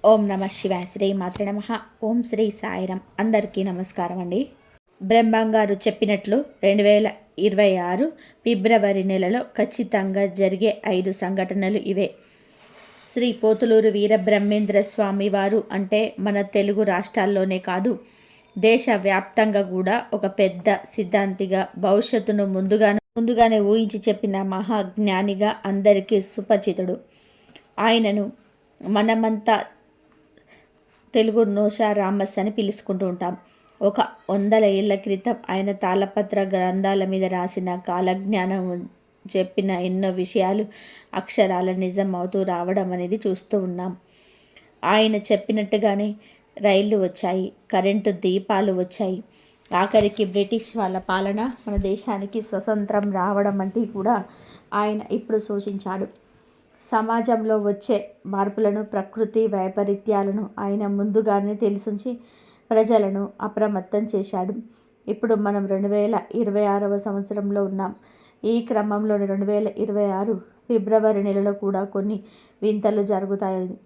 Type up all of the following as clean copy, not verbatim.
ఓం నమ శివాయ. శ్రీ మాత్ర నమ. ఓం శ్రీ సాయిరం. అందరికీ నమస్కారం అండి. బ్రహ్మంగారు చెప్పినట్లు 2026 ఫిబ్రవరి నెలలో ఖచ్చితంగా జరిగే 5 సంఘటనలు ఇవే. శ్రీ పోతులూరు వీరబ్రహ్మేంద్ర స్వామి వారు అంటే మన తెలుగు రాష్ట్రాల్లోనే కాదు, దేశవ్యాప్తంగా కూడా ఒక పెద్ద సిద్ధాంతిగా, భవిష్యత్తును ముందుగానే ఊహించి చెప్పిన మహాజ్ఞానిగా అందరికీ సుపరిచితుడు. ఆయనను మనమంతా తెలుగు నోషా రామస్ అని పిలుచుకుంటూ ఉంటాం. ఒక 100 ఏళ్ల క్రితం ఆయన తాళపత్ర గ్రంథాల మీద రాసిన కాలజ్ఞానం చెప్పిన ఎన్నో విషయాలు అక్షరాల నిజం అవుతూ రావడం అనేది చూస్తూ ఉన్నాం. ఆయన చెప్పినట్టుగానే రైళ్లు వచ్చాయి, కరెంటు దీపాలు వచ్చాయి, ఆఖరికి బ్రిటిష్ వాళ్ళ పాలన మన దేశానికి స్వతంత్రం రావడం అంటే కూడా ఆయన ఇప్పుడు సూచించాడు. సమాజంలో వచ్చే మార్పులను, ప్రకృతి వైపరీత్యాలను ఆయన ముందుగానే తెలుసుంచి ప్రజలను అప్రమత్తం చేశాడు. ఇప్పుడు మనం 2026వ సంవత్సరంలో ఉన్నాం. ఈ క్రమంలోని 2026 ఫిబ్రవరి నెలలో కూడా కొన్ని వింతలు జరుగుతాయని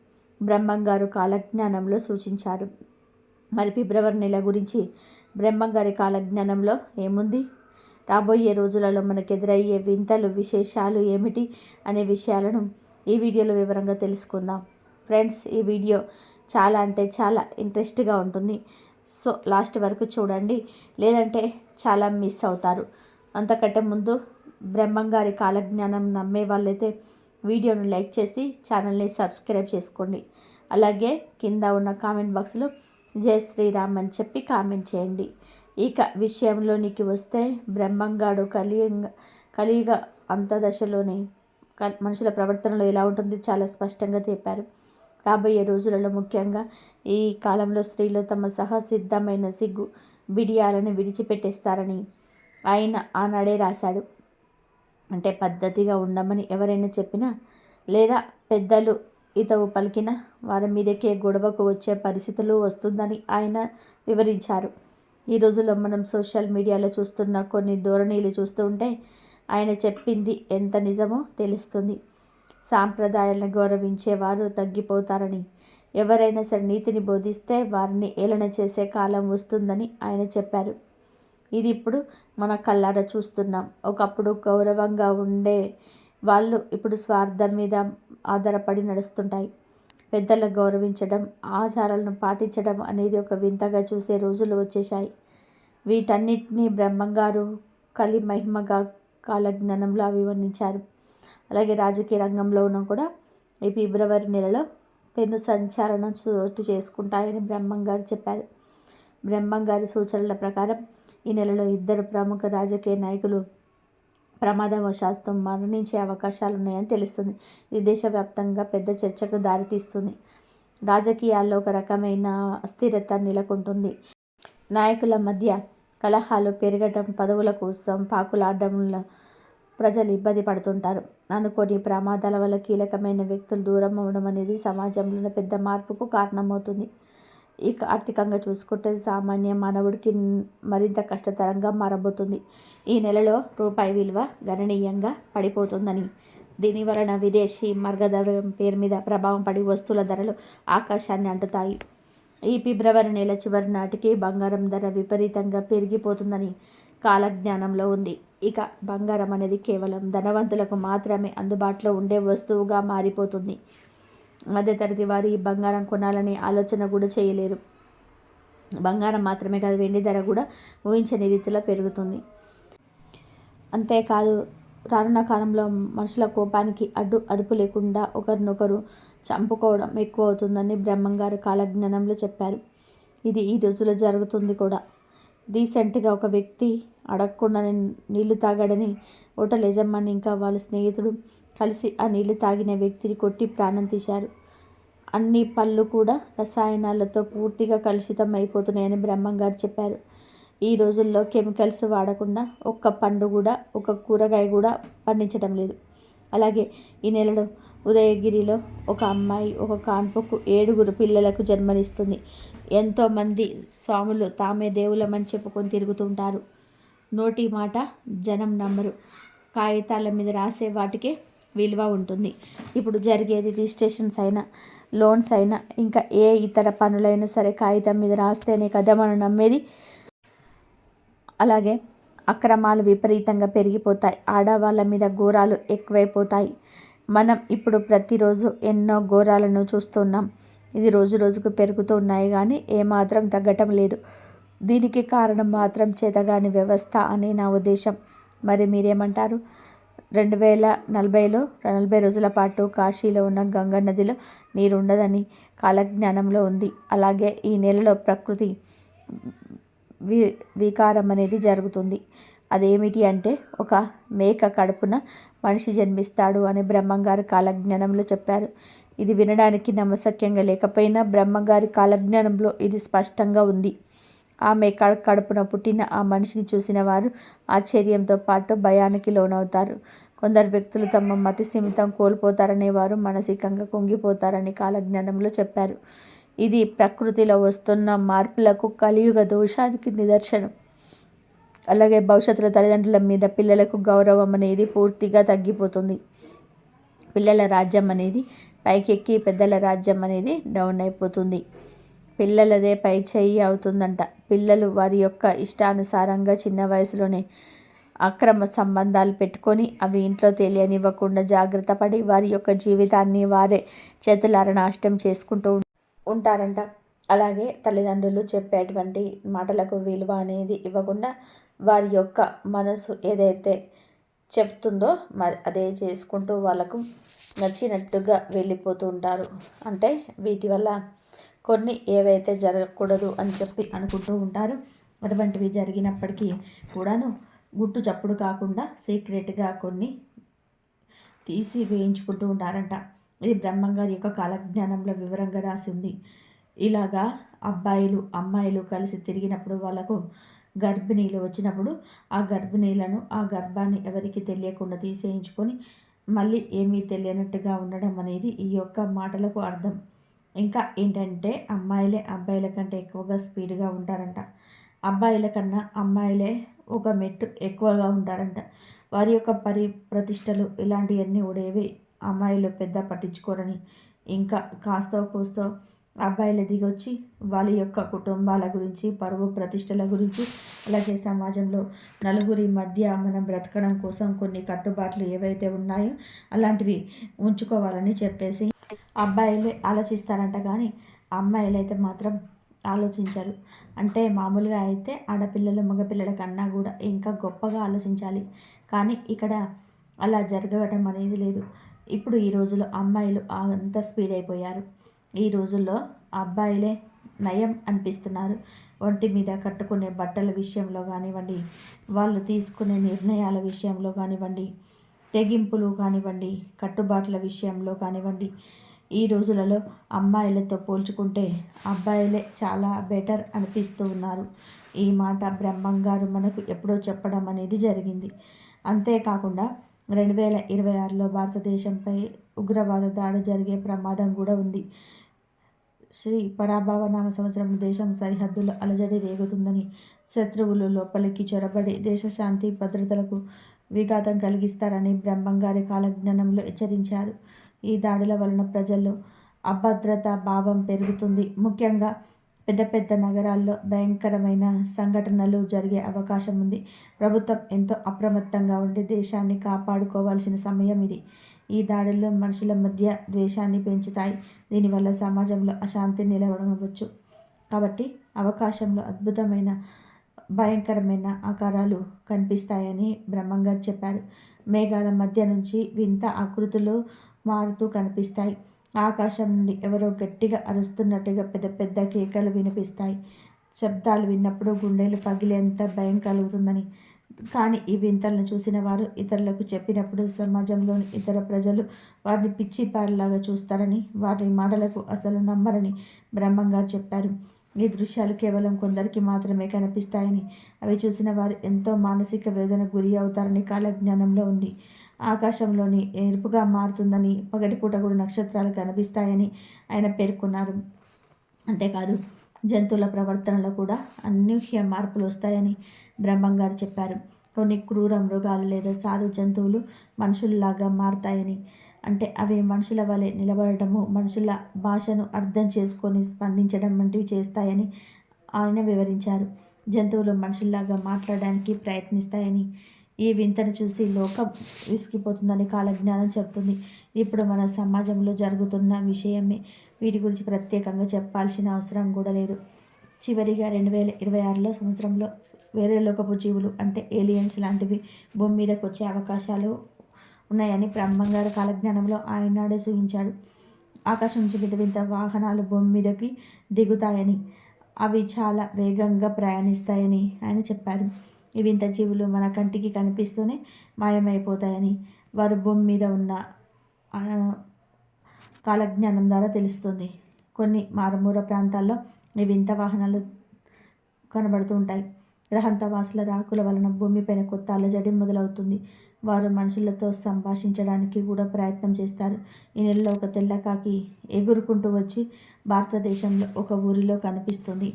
బ్రహ్మంగారు కాలజ్ఞానంలో సూచించారు. మరి ఫిబ్రవరి నెల గురించి బ్రహ్మంగారి కాలజ్ఞానంలో ఏముంది? రాబోయే రోజులలో మనకెదురయ్యే వింతలు, విశేషాలు ఏమిటి అనే విషయాలను ఈ వీడియోలో వివరంగా తెలుసుకుందాం. ఫ్రెండ్స్, ఈ వీడియో చాలా అంటే చాలా ఇంట్రెస్ట్గా ఉంటుంది. సో లాస్ట్ వరకు చూడండి, లేదంటే చాలా మిస్ అవుతారు. అంతకంటే ముందు బ్రహ్మంగారి కాలజ్ఞానం నమ్మే వాళ్ళైతే వీడియోను లైక్ చేసి ఛానల్ని సబ్స్క్రైబ్ చేసుకోండి. అలాగే కింద ఉన్న కామెంట్ బాక్స్లో జై శ్రీరామ్ అని చెప్పి కామెంట్ చేయండి. ఇక విషయంలోనికి వస్తే, బ్రహ్మంగాడు కలియుగ అంతదశలోని మనుషుల ప్రవర్తనలో ఎలా ఉంటుంది చాలా స్పష్టంగా చెప్పారు. రాబోయే రోజులలో, ముఖ్యంగా ఈ కాలంలో స్త్రీలు తమ సహసిద్ధమైన సిగ్గు బిడియాలను విడిచిపెట్టేస్తారని ఆయన ఆనాడే రాశాడు. అంటే పద్ధతిగా ఉండమని ఎవరైనా చెప్పినా, లేదా పెద్దలు ఇతవు పలికిన వారి మీదకే గొడవకు వచ్చే పరిస్థితులు వస్తుందని ఆయన వివరించారు. ఈ రోజుల్లో మనం సోషల్ మీడియాలో చూస్తున్న కొన్ని ధోరణిలు చూస్తూ ఉంటే ఆయన చెప్పింది ఎంత నిజమో తెలుస్తుంది. సాంప్రదాయాలను గౌరవించేవారు తగ్గిపోతారని, ఎవరైనా సరే నీతిని బోధిస్తే వారిని ఏలన చేసే కాలం వస్తుందని ఆయన చెప్పారు. ఇది ఇప్పుడు మన కళ్ళారా చూస్తున్నాం. ఒకప్పుడు గౌరవంగా ఉండే వాళ్ళు ఇప్పుడు స్వార్థం మీద ఆధారపడి నడుస్తుంటాయి. పెద్దలను గౌరవించడం, ఆచారాలను పాటించడం అనేది ఒక వింతగా చూసే రోజులు వచ్చేశాయి. వీటన్నిటినీ బ్రహ్మంగారు కలి మహిమగా కాలజ్ఞానంలో వివరించారు. అలాగే రాజకీయ రంగంలోనూ కూడా ఈ ఫిబ్రవరి నెలలో పెను సంచలనం చోటు చేసుకుంటాయని బ్రహ్మంగారు చెప్పారు. బ్రహ్మంగారి సూచనల ప్రకారం ఈ నెలలో 2 ప్రముఖ రాజకీయ నాయకులు ప్రమాదవశాత్తు మరణించే అవకాశాలు ఉన్నాయని తెలుస్తుంది. ఇది దేశవ్యాప్తంగా పెద్ద చర్చకు దారితీస్తుంది. రాజకీయాల్లో ఒక రకమైన అస్థిరత నెలకొంటుంది. నాయకుల మధ్య కలహాలు పెరగడం, పదవుల కోసం పాకులాడడంలో ప్రజలు ఇబ్బంది పడుతుంటారు. అనుకోని ప్రమాదాల వల్ల కీలకమైన వ్యక్తులు దూరం అవ్వడం అనేది సమాజంలో పెద్ద మార్పుకు కారణమవుతుంది. ఇక ఆర్థికంగా చూసుకుంటే సామాన్య మానవుడికి మరింత కష్టతరంగా మారబోతుంది. ఈ నెలలో రూపాయి విలువ గణనీయంగా పడిపోతుందని, దీని వలన విదేశీ మార్గద్రవ్యం పేరు మీద ప్రభావం పడి వస్తువుల ధరలు ఆకాశాన్ని అంటుతాయి. ఈ ఫిబ్రవరి నెల చివరి నాటికి బంగారం ధర విపరీతంగా పెరిగిపోతుందని కాలజ్ఞానంలో ఉంది. ఇక బంగారం అనేది కేవలం ధనవంతులకు మాత్రమే అందుబాటులో ఉండే వస్తువుగా మారిపోతుంది. మధ్యతరగతి వారు ఈ బంగారం కొనాలనే ఆలోచన కూడా చేయలేరు. బంగారం మాత్రమే కాదు, వెండి ధర కూడా ఊహించని రీతిలో పెరుగుతుంది. అంతేకాదు, రానున్న కాలంలో మనుషుల కోపానికి అదుపు లేకుండా ఒకరినొకరు చంపుకోవడం ఎక్కువ అవుతుందని బ్రహ్మంగారు కాలజ్ఞానంలో చెప్పారు. ఇది ఈ రోజుల్లో జరుగుతుంది కూడా. రీసెంట్గా ఒక వ్యక్తి అడగకుండానే నీళ్లు తాగాడని హోటల్ యజమాని ఇంకా వాళ్ళ స్నేహితుడు కలిసి ఆ నీళ్లు తాగిన వ్యక్తిని కొట్టి ప్రాణం తీశారు. అన్ని పళ్ళు కూడా రసాయనాలతో పూర్తిగా కలుషితం అయిపోతున్నాయని బ్రహ్మంగారు చెప్పారు. ఈ రోజుల్లో కెమికల్స్ వాడకుండా ఒక్క పండు కూడా, ఒక కూరగాయ కూడా పండించడం లేదు. అలాగే ఈ నెలలో ఉదయగిరిలో ఒక అమ్మాయి ఒక కాన్పుకు 7 పిల్లలకు జన్మనిస్తుంది. ఎంతోమంది స్వాములు తామే దేవులమని చెప్పుకొని తిరుగుతుంటారు. నోటి మాట జనం నమ్మరు. కాగితాల మీద రాసే వాటికే విలువ ఉంటుంది. ఇప్పుడు జరిగేది రిజిస్ట్రేషన్స్ అయినా, లోన్స్ అయినా ఇంకా ఏ ఇతర పనులైనా సరే కాగితం మీద రాస్తేనే కదా మనం నమ్మేది. అలాగే అక్రమాలు విపరీతంగా పెరిగిపోతాయి. ఆడవాళ్ళ మీద ఘోరాలు ఎక్కువైపోతాయి. మనం ఇప్పుడు ప్రతిరోజు ఎన్నో ఘోరాలను చూస్తున్నాం. ఇది రోజు రోజుకు పెరుగుతూ ఉన్నాయి కానీ ఏమాత్రం తగ్గటం లేదు. దీనికి కారణం మాత్రం చేతగాని వ్యవస్థ అని నా ఉద్దేశం. మరి మీరేమంటారు? 2040లో 40 రోజుల పాటు కాశీలో ఉన్న గంగా నదిలో నీరు ఉండదని కాలజ్ఞానంలో ఉంది. అలాగే ఈ నెలలో ప్రకృతి వికారం అనేది జరుగుతుంది. అదేమిటి అంటే ఒక మేక కడుపున మనిషి జన్మిస్తాడు అని బ్రహ్మంగారు కాలజ్ఞానంలో చెప్పారు. ఇది వినడానికి నమ్మశక్యంగా లేకపోయినా బ్రహ్మంగారి కాలజ్ఞానంలో ఇది స్పష్టంగా ఉంది. ఆ మేక కడుపున పుట్టిన ఆ మనిషిని చూసిన వారు ఆశ్చర్యంతో పాటు భయానికి లోనవుతారు. కొందరు వ్యక్తులు తమ మతి స్థిమితం కోల్పోతారనే వారు మానసికంగా కుంగిపోతారని కాలజ్ఞానంలో చెప్పారు. ఇది ప్రకృతిలో వస్తున్న మార్పులకు, కలియుగ దోషానికి నిదర్శనం. అలాగే భవిష్యత్తులో తల్లిదండ్రుల మీద పిల్లలకు గౌరవం అనేది పూర్తిగా తగ్గిపోతుంది. పిల్లల రాజ్యం అనేది పైకెక్కి పెద్దల రాజ్యం అనేది డౌన్ అయిపోతుంది. పిల్లలదే పై చేయి అవుతుందంట. పిల్లలు వారి యొక్క ఇష్టానుసారంగా చిన్న వయసులోనే అక్రమ సంబంధాలు పెట్టుకొని అవి ఇంట్లో తెలియనివ్వకుండా జాగ్రత్త పడి వారి యొక్క జీవితాన్ని వారే చేతులారా నాశనం చేసుకుంటూ ఉంటారంట. అలాగే తల్లిదండ్రులు చెప్పేటువంటి మాటలకు విలువ అనేది ఇవ్వకుండా వారి యొక్క మనసు ఏదైతే చెప్తుందో మరి అదే చేసుకుంటూ వాళ్ళకు నచ్చినట్టుగా వెళ్ళిపోతూ ఉంటారు. అంటే వీటి వల్ల కొన్ని ఏవైతే జరగకూడదు అని చెప్పి అనుకుంటూ ఉంటారు. అటువంటివి జరిగినప్పటికీ కూడాను గుట్టు చప్పుడు కాకుండా సీక్రెట్గా కొన్ని తీసి వేయించుకుంటూ ఉంటారంట. ఇది బ్రహ్మంగారి యొక్క కాలజ్ఞానంలో వివరంగా రాసి ఉంది. ఇలాగా అబ్బాయిలు అమ్మాయిలు కలిసి తిరిగినప్పుడు వాళ్ళకు గర్భిణీలు వచ్చినప్పుడు ఆ గర్భిణీలను ఆ గర్భాన్ని ఎవరికి తెలియకుండా తీసేయించుకొని మళ్ళీ ఏమీ తెలియనట్టుగా ఉండడం అనేది ఈ యొక్క మాటలకు అర్థం. ఇంకా ఏంటంటే అమ్మాయిలే అబ్బాయిల కంటే ఎక్కువగా స్పీడ్గా ఉంటారంట. అబ్బాయిల కన్నా అమ్మాయిలే ఒక మెట్టు ఎక్కువగా ఉంటారంట. వారి యొక్క ప్రతిష్టలు ఇలాంటివన్నీ ఉండేవి అమ్మాయిలు పెద్ద పట్టించుకోరని, ఇంకా కాస్తో కూస్తో అబ్బాయిలు దిగొచ్చి వాళ్ళ యొక్క కుటుంబాల గురించి, పరువు ప్రతిష్టల గురించి, అలాగే సమాజంలో నలుగురి మధ్య మనం బ్రతకడం కోసం కొన్ని కట్టుబాట్లు ఏవైతే ఉన్నాయో అలాంటివి ఉంచుకోవాలని చెప్పేసి అబ్బాయిలే ఆలోచిస్తారంట. కానీ అమ్మాయిలైతే మాత్రం ఆలోచించరు. అంటే మామూలుగా అయితే ఆడపిల్లలు మగపిల్లల కన్నా కూడా ఇంకా గొప్పగా ఆలోచించాలి. కానీ ఇక్కడ అలా జరగటం అనేది లేదు. ఇప్పుడు ఈ రోజుల్లో అమ్మాయిలు అంత స్పీడ్ అయిపోయారు. ఈ రోజుల్లో అబ్బాయిలే నయం అనిపిస్తున్నారు. ఒంటి మీద కట్టుకునే బట్టల విషయంలో కానివ్వండి, వాళ్ళు తీసుకునే నిర్ణయాల విషయంలో కానివ్వండి, తెగింపులు కానివ్వండి, కట్టుబాట్ల విషయంలో కానివ్వండి, ఈ రోజులలో అమ్మాయిలతో పోల్చుకుంటే అబ్బాయిలే చాలా బెటర్ అనిపిస్తూ ఉన్నారు. ఈ మాట బ్రహ్మంగారు మనకు ఎప్పుడో చెప్పడం అనేది జరిగింది. అంతేకాకుండా 2026లో భారతదేశంపై ఉగ్రవాద దాడి జరిగే ప్రమాదం కూడా ఉంది. శ్రీ పరాభవనామ సంవత్సరం దేశం సరిహద్దులో అలజడి రేగుతుందని, శత్రువులు లోపలికి చొరబడి దేశ శాంతి భద్రతలకు విఘాతం కలిగిస్తారని బ్రహ్మంగారి కాలజ్ఞానంలో హెచ్చరించారు. ఈ దాడుల వలన ప్రజల్లో అభద్రతా భావం పెరుగుతుంది. ముఖ్యంగా పెద్ద పెద్ద నగరాల్లో భయంకరమైన సంఘటనలు జరిగే అవకాశం ఉంది. ప్రభుత్వం ఎంతో అప్రమత్తంగా ఉండి దేశాన్ని కాపాడుకోవాల్సిన సమయం ఇది. ఈ దాడుల్లో మనుషుల మధ్య ద్వేషాన్ని పెంచుతాయి. దీనివల్ల సమాజంలో అశాంతి నిలవడవచ్చు. కాబట్టి అవకాశంలో అద్భుతమైన భయంకరమైన ఆకారాలు కనిపిస్తాయని బ్రహ్మంగారు చెప్పారు. మేఘాల మధ్య నుంచి వింత ఆకృతులు మారుతూ కనిపిస్తాయి. ఆకాశం నుండి ఎవరో గట్టిగా అరుస్తున్నట్టుగా పెద్ద పెద్ద కేకలు వినిపిస్తాయి. శబ్దాలు విన్నప్పుడు గుండెలు పగిలేంత భయం కలుగుతుందని, కానీ ఈ వింతలను చూసిన వారు ఇతరులకు చెప్పినప్పుడు సమాజంలోని ఇతర ప్రజలు వారిని పిచ్చిపారిలాగా చూస్తారని, వారి మాటలకు అసలు నమ్మరని బ్రహ్మంగారు చెప్పారు. ఈ దృశ్యాలు కేవలం కొందరికి మాత్రమే కనిపిస్తాయని, అవి చూసిన వారు ఎంతో మానసిక వేదనకు గురి అవుతారని కాలజ్ఞానంలో ఉంది. ఆకాశంలోని ఎరుపుగా మారుతుందని, పగటిపూట కూడా నక్షత్రాలు కనిపిస్తాయని ఆయన పేర్కొన్నారు. అంతేకాదు జంతువుల ప్రవర్తనలో కూడా అనూహ్య మార్పులు వస్తాయని బ్రహ్మంగారు చెప్పారు. కొన్ని క్రూర మృగాలు లేదా సాధు జంతువులు మనుషుల్లాగా మారతాయని, అంటే అవి మనుషుల వలె నిలబడటము, మనుషుల భాషను అర్థం చేసుకొని స్పందించడం వంటివి చేస్తాయని ఆయన వివరించారు. జంతువులు మనుషుల్లాగా మాట్లాడడానికి ప్రయత్నిస్తాయని, ఈ వింతను చూసి లోకం విసిగిపోతుందని కాలజ్ఞానం చెబుతుంది. ఇప్పుడు మన సమాజంలో జరుగుతున్న విషయమే, వీటి గురించి ప్రత్యేకంగా చెప్పాల్సిన అవసరం కూడా లేదు. చివరిగా 2026 సంవత్సరంలో వేరే లోకపు జీవులు అంటే ఏలియన్స్ లాంటివి భూమి మీదకి వచ్చే అవకాశాలు ఉన్నాయని బ్రహ్మంగారు కాలజ్ఞానంలో ఆయనాడే సూచించాడు. ఆకాశం నుంచి వింత వింత వాహనాలు భూమి మీదకి దిగుతాయని, అవి చాలా వేగంగా ప్రయాణిస్తాయని ఆయన చెప్పారు. ఈ వింత జీవులు మన కంటికి కనిపిస్తూనే మాయమైపోతాయని వారు భూమి మీద ఉన్న కాలజ్ఞానం ద్వారా తెలుస్తుంది. కొన్ని మారుమూల ప్రాంతాల్లో ఈ వింత వాహనాలు కనబడుతూ ఉంటాయి. గ్రహాంతవాసుల రాకుల వలన భూమిపైన కొత్త అలజడి మొదలవుతుంది. వారు మనుషులతో సంభాషించడానికి కూడా ప్రయత్నం చేస్తారు. ఈ నెలలో ఒక తెల్లకాకి ఎగురుకుంటూ వచ్చి భారతదేశంలో ఒక ఊరిలో కనిపిస్తుంది.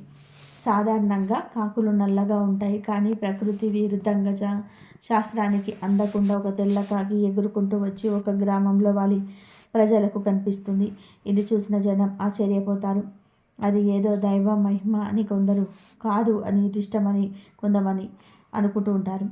సాధారణంగా కాకులు నల్లగా ఉంటాయి, కానీ ప్రకృతి విరుద్ధంగా శాస్త్రానికి అందకుండా ఒక తెల్లకాకి ఎగురుకుంటూ వచ్చి ఒక గ్రామంలో వాలి ప్రజలకు కనిపిస్తుంది. ఇది చూసిన జనం ఆశ్చర్యపోతారు. అది ఏదో దైవ మహిమ అని కొందరు, కాదు అని ఇష్టమని కొంతమంది అనుకుంటూ ఉంటారు.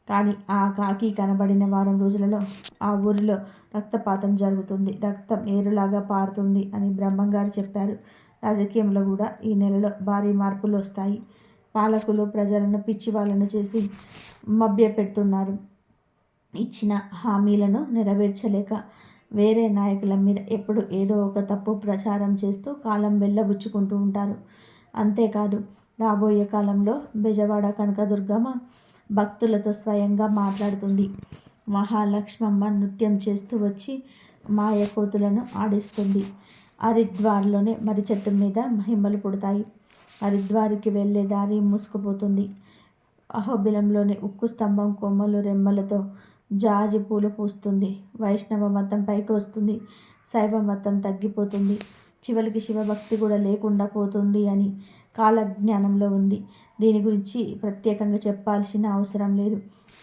కానీ ఆ కాకి కనబడిన వారం రోజులలో ఆ ఊరిలో రక్తపాతం జరుగుతుంది, రక్తం ఏరులాగా పారుతుంది అని బ్రహ్మంగారు చెప్పారు. రాజకీయంలో కూడా ఈ నెలలో భారీ మార్పులు వస్తాయి. పాలకులు ప్రజలను పిచ్చి వాళ్ళను చేసి మభ్యపెడుతున్నారు. ఇచ్చిన హామీలను నెరవేర్చలేక వేరే నాయకుల మీద ఎప్పుడు ఏదో ఒక తప్పు ప్రచారం చేస్తూ కాలం వెళ్ళబుచ్చుకుంటూ ఉంటారు. అంతేకాదు, రాబోయే కాలంలో బెజవాడ కనకదుర్గమ్మ భక్తులతో స్వయంగా మాట్లాడుతుంది. మహాలక్ష్మమ్మ నృత్యం చేస్తూ వచ్చి మాయకోతులను ఆడిస్తుంది. హరిద్వార్లోనే మర్రి చెట్టు మీద మహిమలు పుడతాయి. హరిద్వార్కి వెళ్ళే దారి మూసుకుపోతుంది. అహోబిలంలోని ఉక్కు స్తంభం కొమ్మలు రెమ్మలతో జాజి పూలు పూస్తుంది. వైష్ణవ మతం పైకి వస్తుంది, శైవ మతం తగ్గిపోతుంది, చివరికి శివభక్తి కూడా లేకుండా పోతుంది అని కాలజ్ఞానంలో ఉంది. దీని గురించి ప్రత్యేకంగా చెప్పాల్సిన అవసరం లేదు.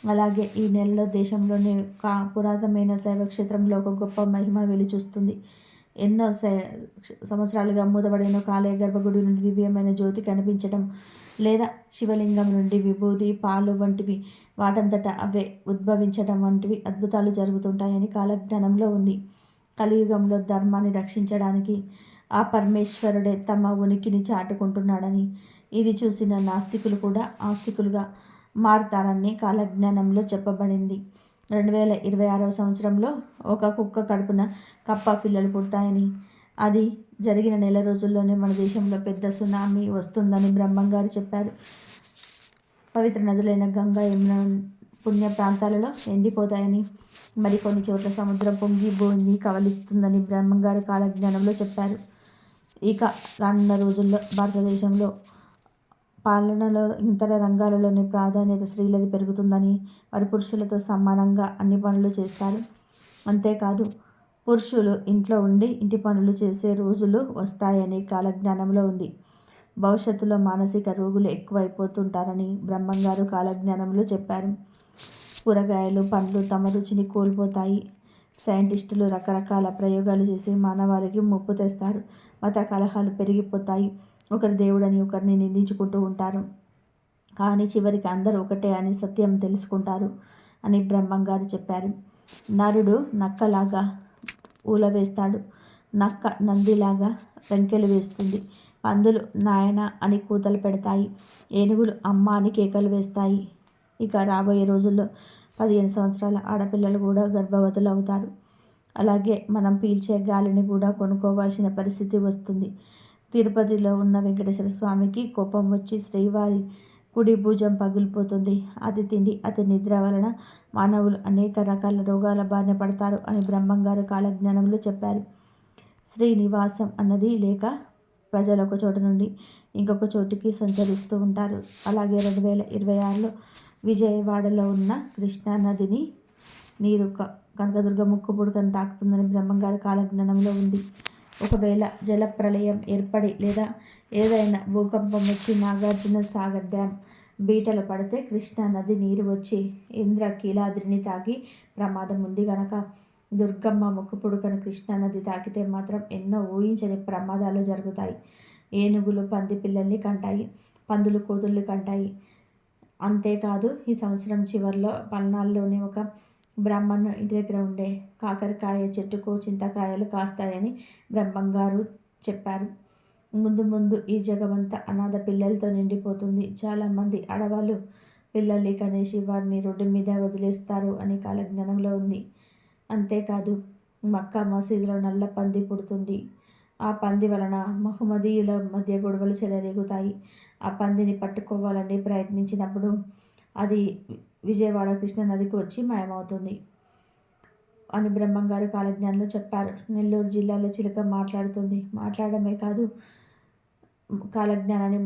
అలాగే ఈ నెలలో దేశంలోని పురాతనమైన శైవక్షేత్రంలో ఒక గొప్ప మహిమ వెలిచూస్తుంది. ఎన్నో సంవత్సరాలుగా మూతబడిన కాలేయ గర్భగుడి నుండి దివ్యమైన జ్యోతి కనిపించడం, లేదా శివలింగం నుండి విభూది, పాలు వంటివి వాటంతటా అవే ఉద్భవించడం వంటివి అద్భుతాలు జరుగుతుంటాయని కాలజ్ఞానంలో ఉంది. కలియుగంలో ధర్మాన్ని రక్షించడానికి ఆ పరమేశ్వరుడే తమ ఉనికిని చాటుకుంటున్నాడని, ఇది చూసిన నాస్తికులు కూడా ఆస్తికులుగా మారుతారని కాలజ్ఞానంలో చెప్పబడింది. 2026 సంవత్సరంలో ఒక కుక్క కడుపున కప్ప పిల్లలు పుడతాయని, అది జరిగిన నెల రోజుల్లోనే మన దేశంలో పెద్ద సునామీ వస్తుందని బ్రహ్మంగారు చెప్పారు. పవిత్ర నదులైన గంగా, యమున పుణ్య ప్రాంతాలలో ఎండిపోతాయని, మరికొన్ని చోట్ల సముద్రం పొంగి భూమిని కవలిస్తుందని బ్రహ్మంగారు కాలజ్ఞానంలో చెప్పారు. ఇక రానున్న రోజుల్లో భారతదేశంలో పాలనలో ఇతర రంగాలలోని ప్రాధాన్యత స్త్రీలది పెరుగుతుందని, వారు పురుషులతో సమానంగా అన్ని పనులు చేస్తారు. అంతేకాదు, పురుషులు ఇంట్లో ఉండి ఇంటి పనులు చేసే రోజులు వస్తాయని కాలజ్ఞానంలో ఉంది. భవిష్యత్తులో మానసిక రోగులు ఎక్కువైపోతుంటారని బ్రహ్మంగారు కాలజ్ఞానంలో చెప్పారు. కూరగాయలు, పండ్లు తమ రుచిని కోల్పోతాయి. సైంటిస్టులు రకరకాల ప్రయోగాలు చేసి మానవాళికి ముప్పు తెస్తారు. మత కలహాలు పెరిగిపోతాయి. ఒకరు దేవుడని ఒకరిని నిందించుకుంటూ ఉంటారు. కానీ చివరికి అందరూ ఒకటే అని సత్యం తెలుసుకుంటారు అని బ్రహ్మంగారు చెప్పారు. నరుడు నక్కలాగా ఊలవేస్తాడు, నక్క నందిలాగా రంకెలు వేస్తుంది, పందులు నాయన అని కూతలు పెడతాయి, ఏనుగులు అమ్మ అని కేకలు వేస్తాయి. ఇక రాబోయే రోజుల్లో 15 సంవత్సరాల ఆడపిల్లలు కూడా గర్భవతులు అవుతారు. అలాగే మనం పీల్చే గాలిని కూడా కొనుక్కోవాల్సిన పరిస్థితి వస్తుంది. తిరుపతిలో ఉన్న వెంకటేశ్వర స్వామికి కోపం వచ్చి శ్రీవారి కుడి భుజం పగిలిపోతుంది. అతి తిండి, అతి నిద్ర వలన మానవులు అనేక రకాల రోగాల బారిన పడతారు అని బ్రహ్మంగారు కాలజ్ఞానంలో చెప్పారు. శ్రీనివాసం అన్నది లేక ప్రజలు ఒక చోటు నుండి ఇంకొక చోటుకి సంచరిస్తూ ఉంటారు. అలాగే 2026లో విజయవాడలో ఉన్న కృష్ణా నదిని నీరు కనకదుర్గ ముక్కు పుడకను తాకుతుందని బ్రహ్మంగారి కాలజ్ఞానంలో ఉంది. ఒకవేళ జలప్రళయం ఏర్పడి లేదా ఏదైనా భూకంపం వచ్చి నాగార్జున సాగర్ డ్యామ్ బీటలు పడితే కృష్ణా నది నీరు వచ్చి ఇంద్రకీలాద్రిని తాకి ప్రమాదం ఉంది కనుక దుర్గమ్మ ముక్కు పుడుకను కృష్ణానది తాకితే మాత్రం ఎన్నో ఊహించని ప్రమాదాలు జరుగుతాయి. ఏనుగులు పంది పిల్లల్ని కంటాయి, పందులు కోతుల్ని కంటాయి. అంతేకాదు ఈ సంవత్సరం చివరిలో పల్నాడులోని ఒక బ్రాహ్మణు ఇంటి దగ్గర ఉండే కాకరకాయ చెట్టుకు చింతకాయలు కాస్తాయని బ్రహ్మంగారు చెప్పారు. ముందు ముందు ఈ జగమంతా అనాథ పిల్లలతో నిండిపోతుంది. చాలామంది ఆడవాళ్ళు పిల్లల్ని కనేసి వారిని రోడ్డు మీద వదిలేస్తారు అని కాలజ్ఞానంలో ఉంది. అంతేకాదు మక్కా మసీదులో నల్ల పంది పుడుతుంది. ఆ పంది వలన మహమ్మదీయుల మధ్య గొడవలు చెలరేగుతాయి. ఆ పందిని పట్టుకోవాలని ప్రయత్నించినప్పుడు అది విజయవాడ కృష్ణానదికి వచ్చి మాయమవుతుంది అని బ్రహ్మంగారు కాలజ్ఞానంలో చెప్పారు. నెల్లూరు జిల్లాలో చిలుక మాట్లాడుతుంది. మాట్లాడమే కాదు కాలజ్ఞానాన్ని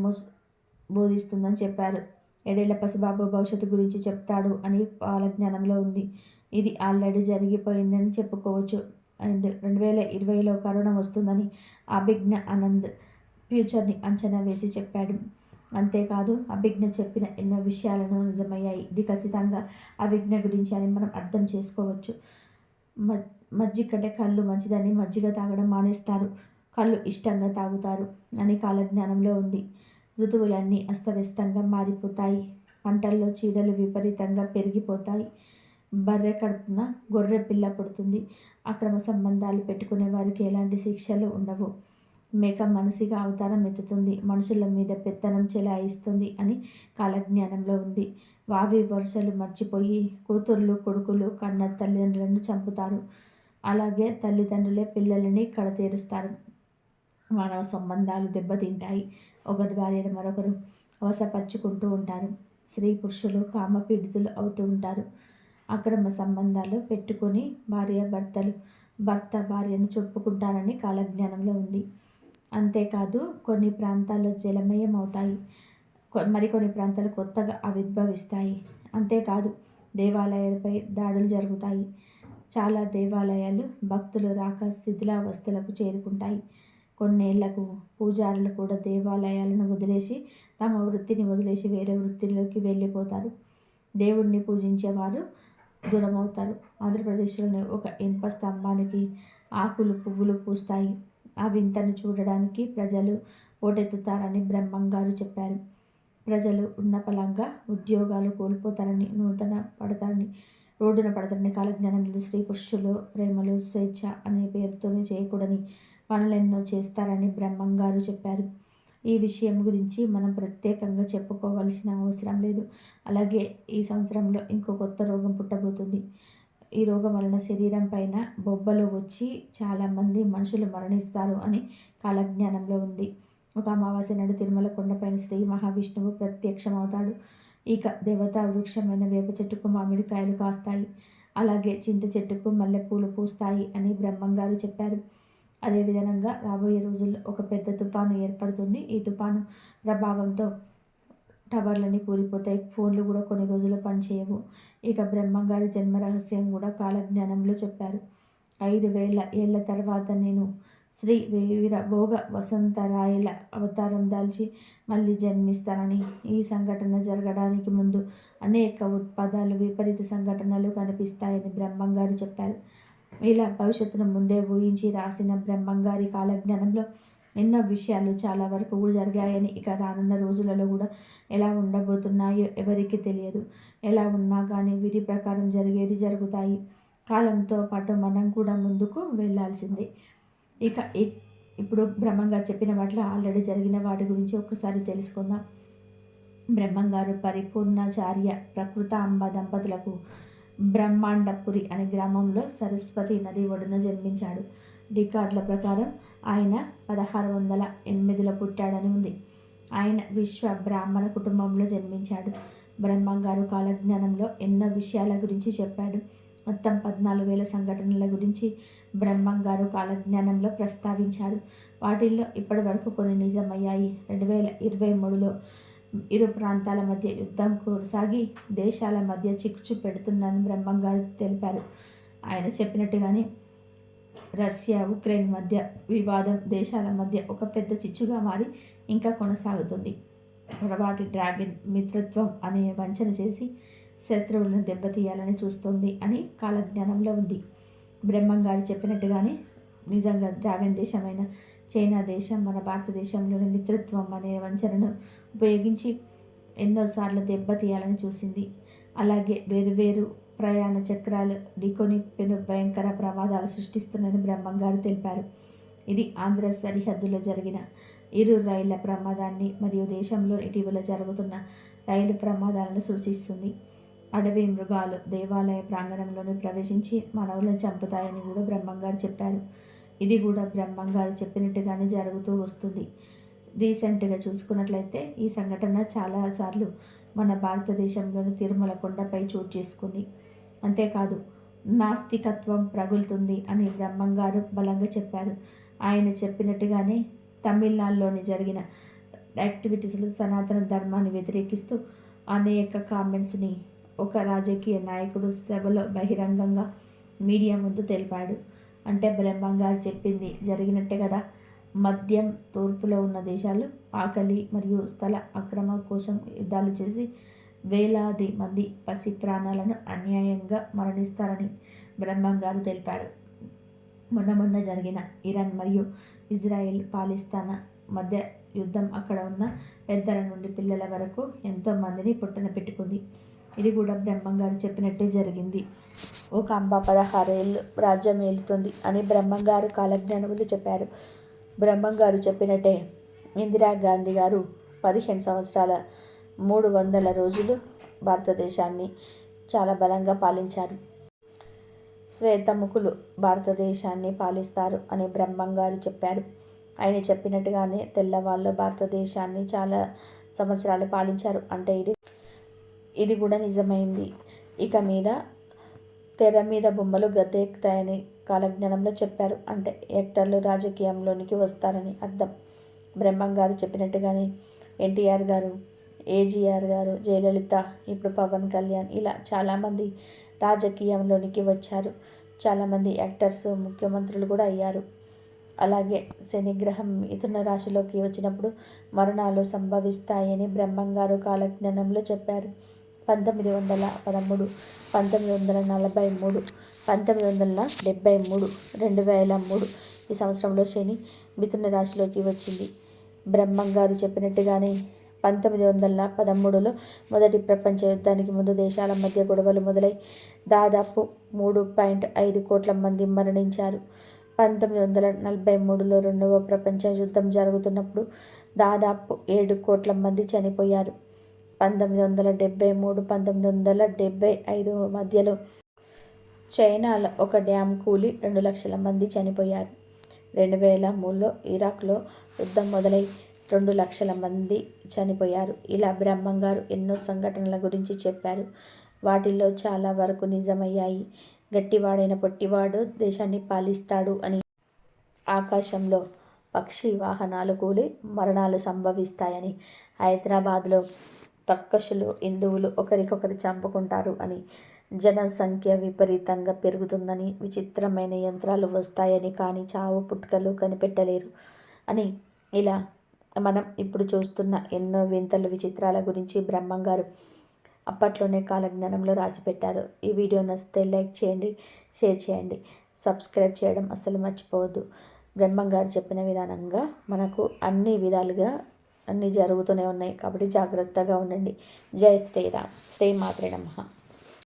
బోధిస్తుందని చెప్పారు. ఏడేళ్ల పసిబాబు భవిష్యత్తు గురించి చెప్తాడు అని కాలజ్ఞానంలో ఉంది. ఇది ఆల్రెడీ జరిగిపోయిందని చెప్పుకోవచ్చు. అండ్ 2020లో కరోనా వస్తుందని అభిజ్ఞ ఆనంద్ ఫ్యూచర్ని అంచనా వేసి చెప్పాడు. అంతేకాదు అభిజ్ఞ చెప్పిన ఎన్నో విషయాలను నిజమయ్యాయి. ఇది ఖచ్చితంగా అభిజ్ఞ గురించి అని మనం అర్థం చేసుకోవచ్చు. మజ్జిగ కంటే కళ్ళు మంచిదని మజ్జిగ తాగడం మానేస్తారు, కళ్ళు ఇష్టంగా తాగుతారు అని కాలజ్ఞానంలో ఉంది. ఋతువులన్నీ అస్తవ్యస్తంగా మారిపోతాయి. పంటల్లో చీడలు విపరీతంగా పెరిగిపోతాయి. బర్రె కడుపున గొర్రె పిల్ల పుడుతుంది. అక్రమ సంబంధాలు పెట్టుకునే వారికి ఎలాంటి శిక్షలు ఉండవు. మేక మనసిగా అవతారం ఎత్తుతుంది, మనుషుల మీద పెత్తనం చెలాయిస్తుంది అని కాలజ్ఞానంలో ఉంది. వావి వరుసలు మర్చిపోయి కూతుర్లు కొడుకులు కన్న తల్లిదండ్రులను చంపుతారు. అలాగే తల్లిదండ్రులే పిల్లలని కడతేరుస్తారు. మానవ సంబంధాలు దెబ్బతింటాయి. ఒకరి భార్యను మరొకరు వశపరుచుకుంటూ ఉంటారు. స్త్రీ పురుషులు కామపీడితులు అవుతూ ఉంటారు. అక్రమ సంబంధాలు పెట్టుకొని భర్త భార్యను చెప్పుకుంటారని కాలజ్ఞానంలో ఉంది. అంతేకాదు కొన్ని ప్రాంతాల్లో జలమయం అవుతాయి, మరికొన్ని ప్రాంతాలు కొత్తగా ఆవిర్భవిస్తాయి. అంతేకాదు దేవాలయాలపై దాడులు జరుగుతాయి. చాలా దేవాలయాలు భక్తులు రాక శిథిలావస్థలకు చేరుకుంటాయి. కొన్నేళ్లకు పూజారులు కూడా దేవాలయాలను వదిలేసి తమ వృత్తిని వదిలేసి వేరే వృత్తిలోకి వెళ్ళిపోతారు. దేవుణ్ణి పూజించేవారు దూరమవుతారు. ఆంధ్రప్రదేశ్లోని ఒక ఇనుప స్తంభానికి ఆకులు పువ్వులు పూస్తాయి. ఆ వింతను చూడడానికి ప్రజలు పోటెత్తుతారని బ్రహ్మంగారు చెప్పారు. ప్రజలు ఉన్నపలంగా ఉద్యోగాలు కోల్పోతారని రోడ్డున పడతారని కాలజ్ఞానంలో స్త్రీ పురుషులు ప్రేమలు స్వేచ్ఛ అనే పేరుతోనే చేయకూడని పనులెన్నో చేస్తారని బ్రహ్మంగారు చెప్పారు. ఈ విషయం గురించి మనం ప్రత్యేకంగా చెప్పుకోవాల్సిన అవసరం లేదు. అలాగే ఈ సంవత్సరంలో ఇంకో కొత్త రోగం పుట్టబోతుంది. ఈ రోగం వలన శరీరం పైన బొబ్బలు వచ్చి చాలామంది మనుషులు మరణిస్తారు అని కాలజ్ఞానంలో ఉంది. ఒక అమావాస్య నాడు తిరుమల కొండపైన శ్రీ మహావిష్ణువు ప్రత్యక్షమవుతాడు. ఇక దేవతా వృక్షమైన వేప చెట్టుకు మామిడికాయలు కాస్తాయి. అలాగే చింత చెట్టుకు మల్లెపూలు పూస్తాయి అని బ్రహ్మంగారు చెప్పారు. అదేవిధంగా రాబోయే రోజుల్లో ఒక పెద్ద తుఫాను ఏర్పడుతుంది. ఈ తుఫాను ప్రభావంతో టవర్లన్నీ కూలిపోతాయి. ఫోన్లు కూడా కొన్ని రోజులు పనిచేయవు. ఇక బ్రహ్మంగారి జన్మ రహస్యం కూడా కాలజ్ఞానంలో చెప్పారు. 5000 ఏళ్ల తర్వాత నేను శ్రీ వీర భోగ వసంతరాయల అవతారం దాల్చి మళ్ళీ జన్మిస్తానని, ఈ సంఘటన జరగడానికి ముందు అనేక ఉత్పాదాలు విపరీత సంఘటనలు కనిపిస్తాయని బ్రహ్మంగారు చెప్పారు. ఇలా భవిష్యత్తును ముందే ఊహించి రాసిన బ్రహ్మంగారి కాలజ్ఞానంలో ఎన్నో విషయాలు చాలా వరకు కూడా జరిగాయని, ఇక రానున్న రోజులలో కూడా ఎలా ఉండబోతున్నాయో ఎవరికి తెలియదు. ఎలా ఉన్నా కానీ విధి ప్రకారం జరిగేది జరుగుతాయి. కాలంతో పాటు మనం కూడా ముందుకు వెళ్ళాల్సిందే. ఇక ఇప్పుడు బ్రహ్మంగారు చెప్పిన వాటిలో ఆల్రెడీ జరిగిన వాటి గురించి ఒక్కసారి తెలుసుకుందాం. బ్రహ్మంగారు పరిపూర్ణాచార్య ప్రకృతాంబ దంపతులకు బ్రహ్మాండపురి అనే గ్రామంలో సరస్వతి నది ఒడ్డున జన్మించాడు. రికార్డుల ప్రకారం ఆయన 1608లో పుట్టాడని ఉంది. ఆయన విశ్వ బ్రాహ్మణ కుటుంబంలో జన్మించాడు. బ్రహ్మంగారు కాలజ్ఞానంలో ఎన్నో విషయాల గురించి చెప్పాడు. మొత్తం 14,000 సంఘటనల గురించి బ్రహ్మంగారు కాలజ్ఞానంలో ప్రస్తావించారు. వాటిల్లో ఇప్పటి వరకు కొన్ని నిజమయ్యాయి. 2023లో ఇరు ప్రాంతాల మధ్య యుద్ధం కొనసాగి దేశాల మధ్య చిచ్చు పెడుతుందని బ్రహ్మంగారు తెలిపారు. ఆయన చెప్పినట్టుగానే రష్యా ఉక్రెయిన్ మధ్య వివాదం దేశాల మధ్య ఒక పెద్ద చిచ్చుగా మారి ఇంకా కొనసాగుతుంది. పొరపాటి డ్రాగన్ మిత్రత్వం అనే వంచన చేసి శత్రువులను దెబ్బతీయాలని చూస్తుంది అని కాలజ్ఞానంలో ఉంది. బ్రహ్మం గారు చెప్పినట్టుగానే నిజంగా డ్రాగన్ దేశమైన చైనా దేశం మన భారతదేశంలోని మిత్రత్వం అనే వంచనను ఉపయోగించి ఎన్నోసార్లు దెబ్బతీయాలని చూసింది. అలాగే వేరు ప్రయాణ చక్రాలు ఢీకొని పెను భయంకర ప్రమాదాలు సృష్టిస్తున్నాయని బ్రహ్మం గారు తెలిపారు. ఇది ఆంధ్ర సరిహద్దులో జరిగిన ఇరు రైళ్ల ప్రమాదాన్ని మరియు దేశంలో ఇటీవల జరుగుతున్న రైలు ప్రమాదాలను సూచిస్తుంది. అడవి మృగాలు దేవాలయ ప్రాంగణంలోనే ప్రవేశించి మానవులను చంపుతాయని కూడా బ్రహ్మం గారు చెప్పారు. ఇది కూడా బ్రహ్మం గారు చెప్పినట్టుగానే జరుగుతూ వస్తుంది. రీసెంట్గా చూసుకున్నట్లయితే ఈ సంఘటన చాలాసార్లు మన భారతదేశంలోని తిరుమల కొండపై చోటు చేసుకుంది. అంతేకాదు నాస్తికత్వం ప్రగులుతుంది అని బ్రహ్మం గారు బలంగా చెప్పారు. ఆయన చెప్పినట్టుగానే తమిళనాడులోని జరిగిన యాక్టివిటీస్లో సనాతన ధర్మాన్ని వ్యతిరేకిస్తూ అనేక కామెంట్స్ని ఒక రాజకీయ నాయకుడు సభలో బహిరంగంగా మీడియా ముందు తెలిపాడు. అంటే బ్రహ్మం గారు చెప్పింది జరిగినట్టే కదా. మద్యం తూర్పులో ఉన్న దేశాలు ఆకలి మరియు స్థల ఆక్రమణ కోసం యుద్ధాలు చేసి వేలాది మంది పసి ప్రాణాలను అన్యాయంగా మరణిస్తారని బ్రహ్మం గారు తెలిపారు. మొన్న జరిగిన ఇరాన్ మరియు ఇజ్రాయెల్ పాలిస్తానా మధ్య యుద్ధం అక్కడ ఉన్న పెద్దల నుండి పిల్లల వరకు ఎంతో మందిని పుట్టన పెట్టుకుంది. ఇది కూడా బ్రహ్మం గారు చెప్పినట్టే జరిగింది. ఒక అంబ 16 ఏళ్ళు రాజ్యం ఏలుతుంది అని బ్రహ్మం గారు కాలజ్ఞానములు చెప్పారు. బ్రహ్మం గారు చెప్పినట్టే ఇందిరాగాంధీ గారు 15 సంవత్సరాల 300 రోజులు భారతదేశాన్ని చాలా బలంగా పాలించారు. శ్వేతముఖులు భారతదేశాన్ని పాలిస్తారు అని బ్రహ్మం గారు చెప్పారు. ఆయన చెప్పినట్టుగానే తెల్లవాళ్ళు భారతదేశాన్ని చాలా సంవత్సరాలు పాలించారు. అంటే ఇది కూడా నిజమైంది. ఇక మీద తెర మీద బొమ్మలు గద్దెక్కుతాయని కాలజ్ఞానంలో చెప్పారు. అంటే యాక్టర్లు రాజకీయంలోనికి వస్తారని అర్థం. బ్రహ్మం గారు చెప్పినట్టుగానే ఎన్టీఆర్ గారు, ఏజీఆర్ గారు, జయలలిత, ఇప్పుడు పవన్ కళ్యాణ్ ఇలా చాలామంది రాజకీయంలోనికి వచ్చారు. చాలామంది యాక్టర్స్ ముఖ్యమంత్రులు కూడా అయ్యారు. అలాగే శనిగ్రహం మిథున రాశిలోకి వచ్చినప్పుడు మరణాలు సంభవిస్తాయని బ్రహ్మం గారు కాలజ్ఞానంలో చెప్పారు. 1913, 1943, 1973, 2003 ఈ సంవత్సరంలో శని మిథున రాశిలోకి వచ్చింది. బ్రహ్మం గారు చెప్పినట్టుగానే 1913లో మొదటి ప్రపంచ యుద్ధానికి ముందు దేశాల మధ్య గొడవలు మొదలై దాదాపు 3.5 కోట్ల మంది మరణించారు. 1943లో రెండవ ప్రపంచ యుద్ధం జరుగుతున్నప్పుడు దాదాపు 7 కోట్ల మంది చనిపోయారు. 1973, 1975 మధ్యలో చైనాలో ఒక డ్యామ్ కూలి 2 లక్షల మంది చనిపోయారు. 2003లో ఇరాక్లో యుద్ధం మొదలై 2 లక్షల మంది చనిపోయారు. ఇలా బ్రహ్మం గారు ఎన్నో సంఘటనల గురించి చెప్పారు. వాటిల్లో చాలా వరకు నిజమయ్యాయి. గట్టివాడైన పొట్టివాడు దేశాన్ని పాలిస్తాడు అని, ఆకాశంలో పక్షి వాహనాలు కూలి మరణాలు సంభవిస్తాయని, హైదరాబాద్లో తక్కషులు హిందువులు ఒకరికొకరు చంపుకుంటారు అని, జనసంఖ్య విపరీతంగా పెరుగుతుందని, విచిత్రమైన యంత్రాలు వస్తాయని కానీ చావు పుట్టుకలు కనిపెట్టలేరు అని, ఇలా మనం ఇప్పుడు చూస్తున్న ఎన్నో వింతలు విచిత్రాల గురించి బ్రహ్మం గారు అప్పట్లోనే కాలజ్ఞానంలో రాసిపెట్టారు. ఈ వీడియో నచ్చితే లైక్ చేయండి, షేర్ చేయండి, సబ్స్క్రైబ్ చేయడం అస్సలు మర్చిపోవద్దు. బ్రహ్మం గారు చెప్పిన విధానంగా మనకు అన్ని విధాలుగా అన్నీ జరుగుతూనే ఉన్నాయి కాబట్టి జాగ్రత్తగా ఉండండి. జై శ్రీరామ్. శ్రీ మాత్రే నమః.